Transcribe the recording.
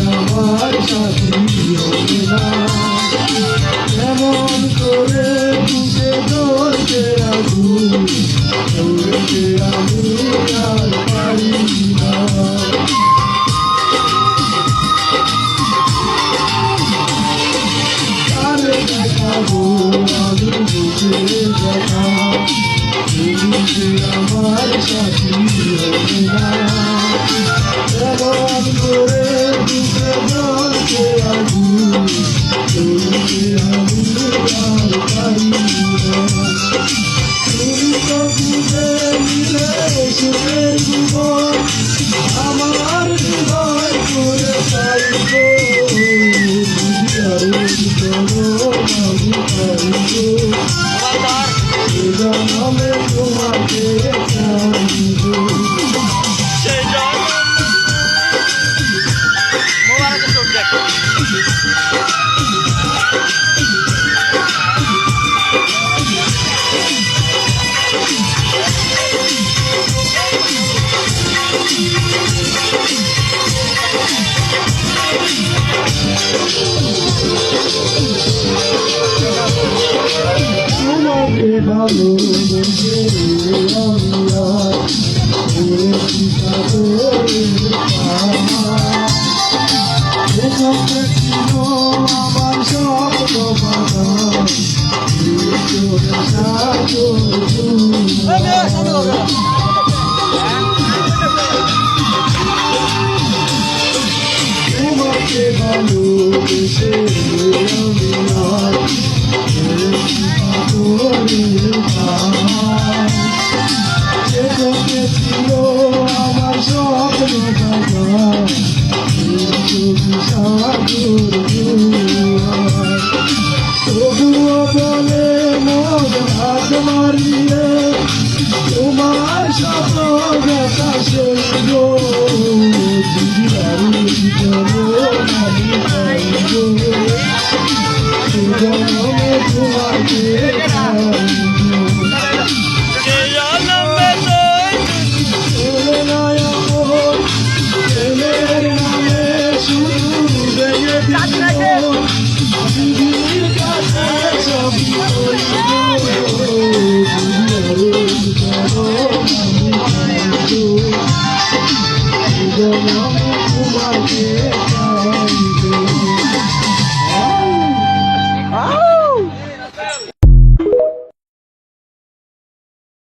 আমার সাথী হবে না এমন করে বুকে ধরতে আগুন ধরতে আমি আর পারি না কারে দেখাবো আমি বুকে দেখা আমার সাথী হবে না এমন করে বুকে ধরতে আগুন ধরতে আমি আর পারি না তুমি তো বুঝে নিলে সুখের জীবন আমার হৃদয় করে চাইব জন্মে তোমাকে তোমাকে ভালোবেসে আমি আর এসবে ছিল আমার স্বপ্ন তোমাকে ভালোবেসে আমি আর ছিল আমার স্বপ্ন তবুও বলে মন হাত মারিয়ে তোমার স্বপ্ন দেখা শেষ তোমাকে